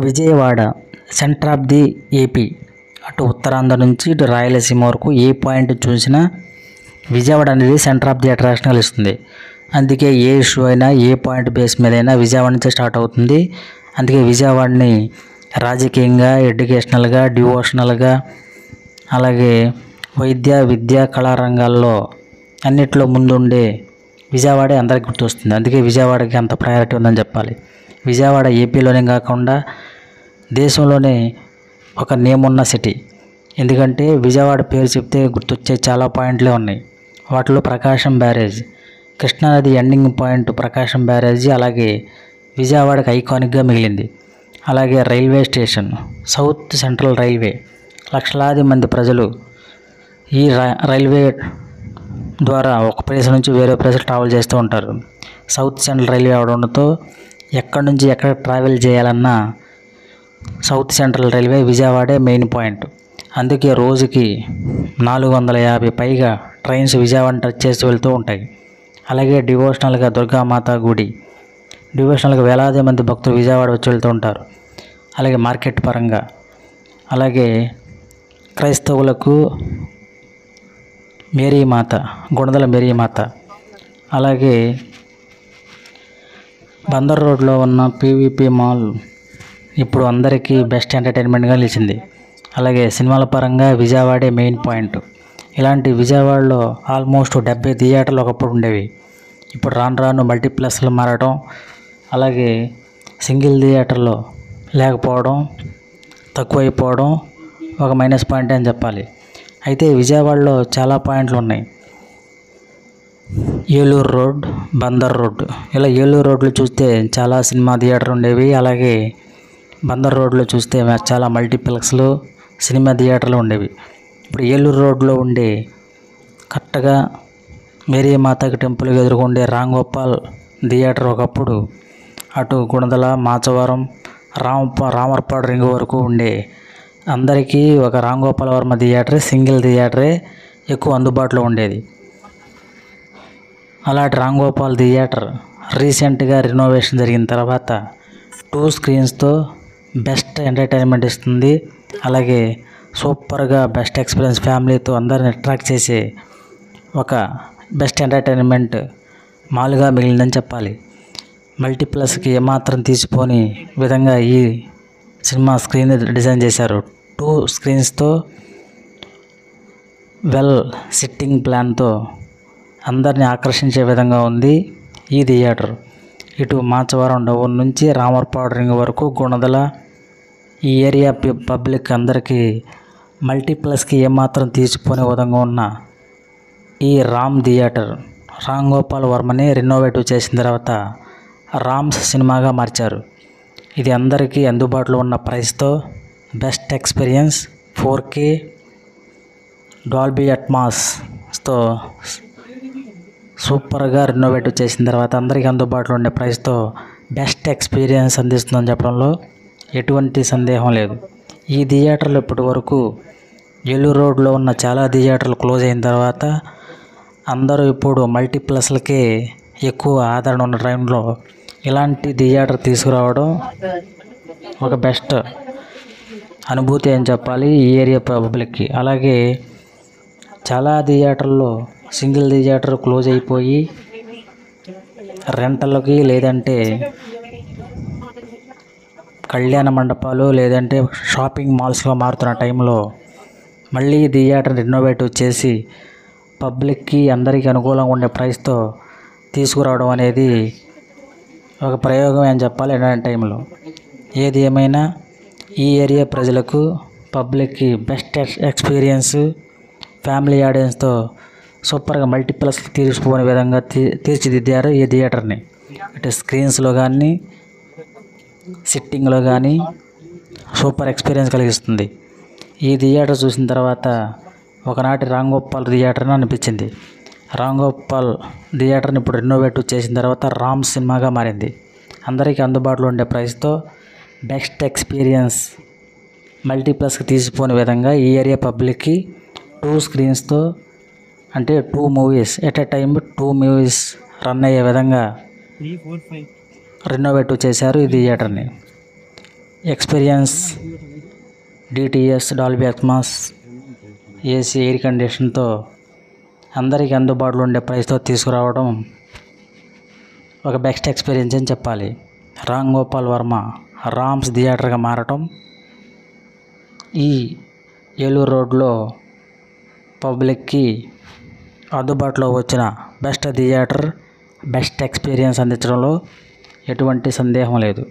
Vijayawada centre of the AP. అటు ఉత్తరాంధ్ర నుంచి ఇటు రాయలసీమ వరకు ఏ పాయింట్ చూసినా విజయవాడ అనేది సెంటర్ ఆఫ్ ది అట్రాక్షన్ ఇస్తుంది. అందుకే ఏ ఇష్యూ అయినా ఏ పాయింట్ బేస్ మీద అయినా విజయవాడ నుంచే స్టార్ట్ అవుతుంది. అందుకే విజయవాడని రాజకీయంగా, ఎడ్యుకేషనల్గా, డివోషనల్గా, అలాగే వైద్య, విద్య, కళారంగాల్లో అన్నిట్లో ముందుండే విజయవాడే అందరికి గుర్తొస్తుంది. అందుకే విజయవాడకి అంత ప్రయారిటీ ఉందని చెప్పాలి. విజయవాడ ఏపీలోనే కాకుండా దేశంలోనే ఒక నేమ్ ఉన్న సిటీ. ఎందుకంటే విజయవాడ పేరు చెప్తే గుర్తొచ్చే చాలా పాయింట్లే ఉన్నాయి. వాటిలో ప్రకాశం బ్యారేజ్, కృష్ణానది ఎండింగ్ పాయింట్ ప్రకాశం బ్యారేజీ అలాగే విజయవాడకి ఐకానిక్గా మిగిలింది. అలాగే railway station, south central railway, లక్షలాది మంది ప్రజలు ఈ రైల్వే ద్వారా ఒక ప్లేస్ నుంచి వేరే ప్లేస్ ట్రావెల్ చేస్తూ ఉంటారు. సౌత్ సెంట్రల్ రైల్వే అవడంతో ఎక్కడి నుంచి ఎక్కడ ట్రావెల్ చేయాలన్నా సౌత్ సెంట్రల్ రైల్వే విజయవాడే మెయిన్ పాయింట్. అందుకే రోజుకి 450 పైగా ట్రైన్స్ విజయవాడ టచ్ చేసి వెళ్తూ ఉంటాయి. అలాగే డివోషనల్గా దుర్గామాత గుడి, డివోషనల్గా వేలాది మంది భక్తులు విజయవాడ వచ్చి వెళ్తూ ఉంటారు. అలాగే మార్కెట్ పరంగా, అలాగే క్రైస్తవులకు మేరీమాత, గుణదల మేరీమాత, అలాగే బందర్ రోడ్లో ఉన్న పీవీపీ మాల్ ఇప్పుడు అందరికీ బెస్ట్ ఎంటర్టైన్మెంట్గా నిలిచింది. అలాగే సినిమాల పరంగా విజయవాడే మెయిన్ పాయింట్. ఇలాంటి విజయవాడలో ఆల్మోస్ట్ 70 థియేటర్లు ఒకప్పుడు ఉండేవి. ఇప్పుడు రాను రాను మల్టీప్లెక్స్లు మారడం, అలాగే సింగిల్ థియేటర్లో లేకపోవడం, తక్కువైపోవడం ఒక మైనస్ పాయింట్ అని చెప్పాలి. అయితే విజయవాడలో చాలా పాయింట్లు ఉన్నాయి. ఏలూరు రోడ్, బందర్ రోడ్, ఇలా ఏలూరు రోడ్లు చూస్తే చాలా సినిమా థియేటర్ ఉండేవి. అలాగే బందర్ రోడ్లో చూస్తే చాలా మల్టీప్లెక్స్లు, సినిమా థియేటర్లు ఉండేవి. ఇప్పుడు ఏలూరు రోడ్లో ఉండే కరెక్ట్గా మేరీమాతకి టెంపుల్ ఎదురుకుండే రాంగోపాల్ థియేటర్ ఒకప్పుడు అటు గుణదల, మాచవరం, రామర్పాడు రింగ్ వరకు ఉండే అందరికీ ఒక రాంగోపాల్ వర్మ థియేటరే, సింగిల్ థియేటరే ఎక్కువ అందుబాటులో ఉండేది. అలాంటి రాంగోపాల్ థియేటర్ రీసెంట్గా రినోవేషన్ జరిగిన తర్వాత 2 స్క్రీన్స్తో బెస్ట్ ఎంటర్టైన్మెంట్ ఇస్తుంది. అలాగే సూపర్గా బెస్ట్ ఎక్స్పీరియన్స్ ఫ్యామిలీతో అందరిని అట్రాక్ట్ చేసే ఒక బెస్ట్ ఎంటర్టైన్మెంట్ మాల్గా మిగిలిందని చెప్పాలి. మల్టీప్లెక్స్కి ఏమాత్రం తీసిపోని విధంగా ఈ సినిమా స్క్రీన్ డిజైన్ చేశారు. 2 స్క్రీన్స్తో వెల్ సిట్టింగ్ ప్లాన్తో అందరినీ ఆకర్షించే విధంగా ఉంది ఈ థియేటర్. ఇటు మాచవరం డౌన్ నుంచి రామర్పాడు రింగ్ వరకు గుణదల ఈ ఏరియా పబ్లిక్ అందరికీ మల్టీప్లెక్స్కి ఏమాత్రం తీసిపోనే విధంగా ఉన్న ఈ రామ్ థియేటర్ రామ్ గోపాల్ వర్మని రినోవేటివ్ చేసిన తర్వాత రామ్స్ సినిమాగా మార్చారు. ఇది అందరికీ అందుబాటులో ఉన్న ప్రైస్తో బెస్ట్ ఎక్స్పీరియన్స్ 4K డాల్బీ అట్మాస్తో సూపర్గా రినోవేటివ్ చేసిన తర్వాత అందరికీ అందుబాటులో ఉండే ప్రైస్తో బెస్ట్ ఎక్స్పీరియన్స్ అందిస్తుందని చెప్పడంలో ఎటువంటి సందేహం లేదు. ఈ థియేటర్లు ఇప్పటి వరకు ఏలూరు రోడ్లో ఉన్న చాలా థియేటర్లు క్లోజ్ అయిన తర్వాత అందరూ ఇప్పుడు మల్టీప్లెక్స్లకే ఎక్కువ ఆదరణ ఉన్న టైంలో ఇలాంటి థియేటర్ తీసుకురావడం ఒక బెస్ట్ అనుభూతి అని చెప్పాలి ఈ ఏరియా పబ్లిక్కి. అలాగే చాలా థియేటర్లో సింగిల్ థియేటర్ క్లోజ్ అయిపోయి రెంటలకి లేదంటే కళ్యాణ మండపాలు లేదంటే షాపింగ్ మాల్స్గా మారుతున్న టైంలో మళ్ళీ థియేటర్ రినోవేటివ్ చేసి పబ్లిక్కి అందరికీ అనుకూలంగా ఉండే ప్రైస్తో తీసుకురావడం అనేది ఒక ప్రయోగం అని చెప్పాలి. ఇలాంటి టైంలో ఏది ఏమైనా ఈ ఏరియా ప్రజలకు పబ్లిక్కి బెస్ట్ ఎక్స్పీరియన్స్ ఫ్యామిలీ ఆడియన్స్తో సూపర్గా మల్టీప్లెక్స్ తీర్చిపోనే విధంగా తీర్చిదిద్దారు ఈ థియేటర్ని. ఇటు స్క్రీన్స్లో కానీ సిట్టింగ్లో కానీ సూపర్ ఎక్స్పీరియన్స్ కలిగిస్తుంది. ఈ థియేటర్ చూసిన తర్వాత ఒకనాటి రాంగోపాల్ థియేటర్ అనిపించింది. రాంగోపాల్ థియేటర్ని ఇప్పుడు రినోవేటివ్ చేసిన తర్వాత రామ్ సినిమాగా మారింది. అందరికీ అందుబాటులో ఉండే ప్రైస్తో బెస్ట్ ఎక్స్పీరియన్స్ మల్టీప్లెక్స్కి తీసిపోని విధంగా ఈ ఏరియా పబ్లిక్కి 2 స్క్రీన్స్తో అంటే 2 movies at a time 2 movies run అయ్యే విధంగా 3, 4, 5 రెనోవేటివ్ చేశారు ఈ థియేటర్ని. Experience, DTS, Dolby Atmos, AC, air కండిషన్తో అందరికీ అందుబాటులో ఉండే ప్రైస్తో తీసుకురావడం ఒక బెస్ట్ ఎక్స్పీరియన్స్ అని చెప్పాలి. రామ్ గోపాల్ వర్మ రామ్స్ థియేటర్గా మారటం ఈ ఏలూరు రోడ్లో పబ్లిక్కి అందుబాటులో వచ్చిన బెస్ట్ థియేటర్, బెస్ట్ ఎక్స్పీరియన్స్ అందించడంలో ఎటువంటి సందేహం లేదు.